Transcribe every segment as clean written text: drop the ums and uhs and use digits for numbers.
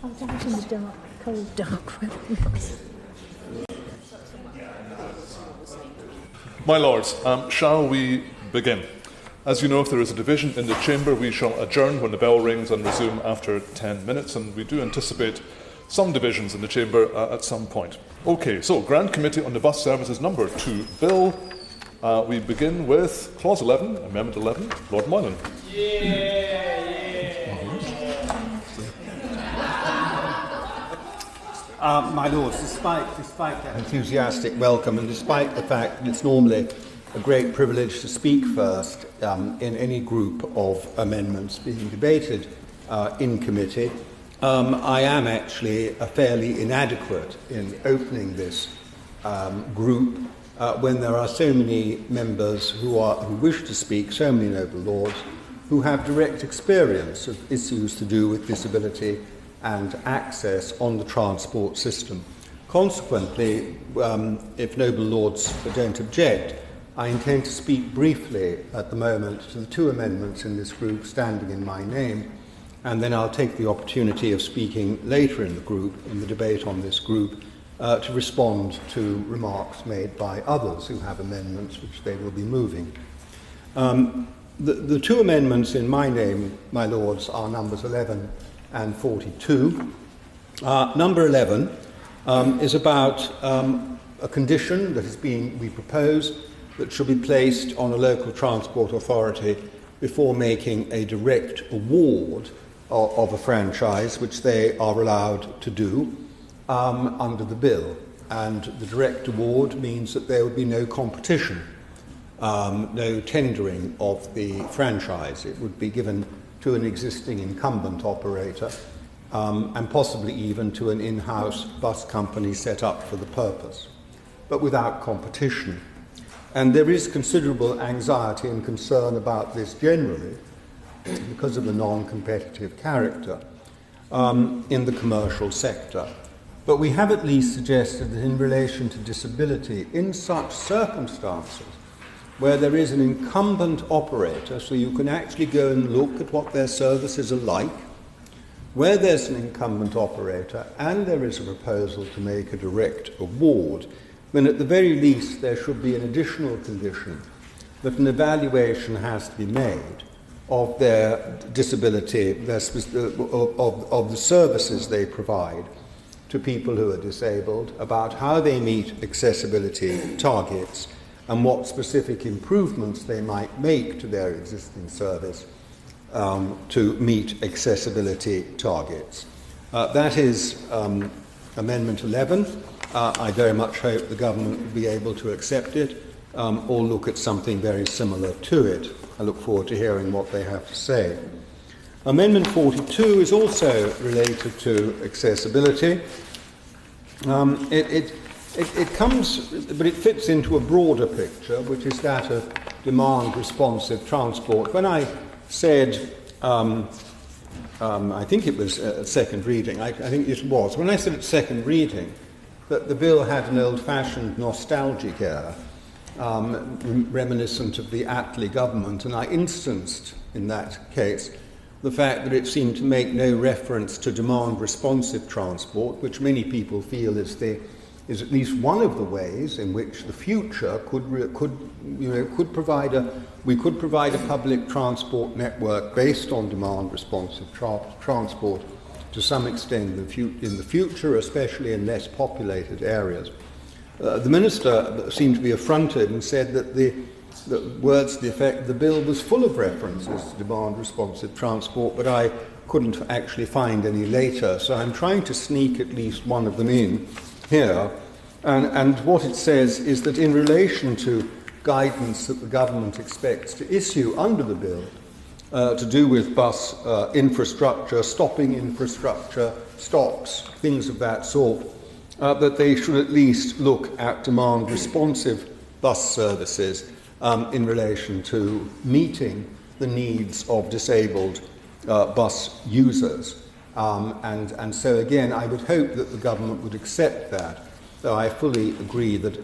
Out in the dark, cold dark. My Lords, shall we begin? As you know, if there is a division in the chamber, we shall adjourn when the bell rings and resume after 10 minutes, and we do anticipate some divisions in the chamber at some point. Okay, so Grand Committee on the Bus Services number 2 bill. We begin with Clause 11, Amendment 11. Lord Moylan. My Lords, despite that enthusiastic welcome and despite the fact that it's normally a great privilege to speak first in any group of amendments being debated in committee, I am actually fairly inadequate in opening this group when there are so many members who wish to speak, so many noble lords, who have direct experience of issues to do with disability and access on the transport system. Consequently, if noble lords don't object, I intend to speak briefly at the moment to the 2 amendments in this group standing in my name, and then I'll take the opportunity of speaking later in the group, in the debate on this group, to respond to remarks made by others who have amendments which they will be moving. The 2 amendments in my name, my Lords, are numbers 11 and 42. Number 11 is about a condition that we propose that should be placed on a local transport authority before making a direct award of a franchise, which they are allowed to do under the bill. And the direct award means that there would be no competition, no tendering of the franchise. It would be given to an existing incumbent operator, and possibly even to an in-house bus company set up for the purpose, but without competition. And there is considerable anxiety and concern about this generally because of the non-competitive character in the commercial sector. But we have at least suggested that in relation to disability, in such circumstances, where there is an incumbent operator, so you can actually go and look at what their services are like, where there's an incumbent operator and there is a proposal to make a direct award, then at the very least there should be an additional condition that an evaluation has to be made of their disability, of the services they provide to people who are disabled, about how they meet accessibility targets, and what specific improvements they might make to their existing service to meet accessibility targets. That is Amendment 11. I very much hope the government will be able to accept it or look at something very similar to it. I look forward to hearing what they have to say. Amendment 42 is also related to accessibility. It comes, but it fits into a broader picture, which is that of demand-responsive transport. When I said, I think it was at second reading, I think it was, when I said at second reading that the bill had an old-fashioned nostalgic air, reminiscent of the Attlee government, and I instanced in that case the fact that it seemed to make no reference to demand-responsive transport, which many people feel is at least one of the ways in which the future could provide a public transport network based on demand-responsive transport to some extent in the future, especially in less populated areas. The minister seemed to be affronted and said that the words to the effect the bill was full of references to demand-responsive transport, but I couldn't actually find any later, so I'm trying to sneak at least one of them in here. And what it says is that in relation to guidance that the government expects to issue under the bill to do with bus infrastructure, stopping infrastructure, stops, things of that sort, that they should at least look at demand-responsive bus services in relation to meeting the needs of disabled bus users. And so again, I would hope that the government would accept that, though I fully agree that,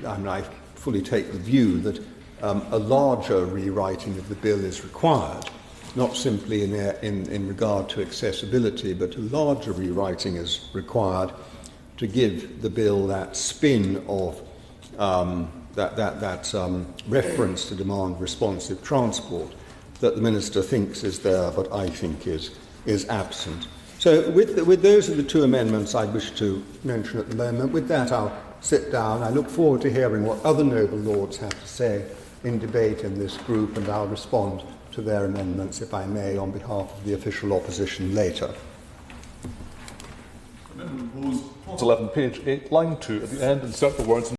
I fully take the view that a larger rewriting of the bill is required not simply in regard to accessibility, but a larger rewriting is required to give the bill that spin of reference to demand-responsive transport that the Minister thinks is there, but I think is absent. So with those are the two amendments I wish to mention at the moment. With that, I'll sit down. I look forward to hearing what other noble lords have to say in debate in this group, and I'll respond to their amendments, if I may, on behalf of the official opposition later. Amendment proposed, clause 11, page 8, line 2, at the end, insert the words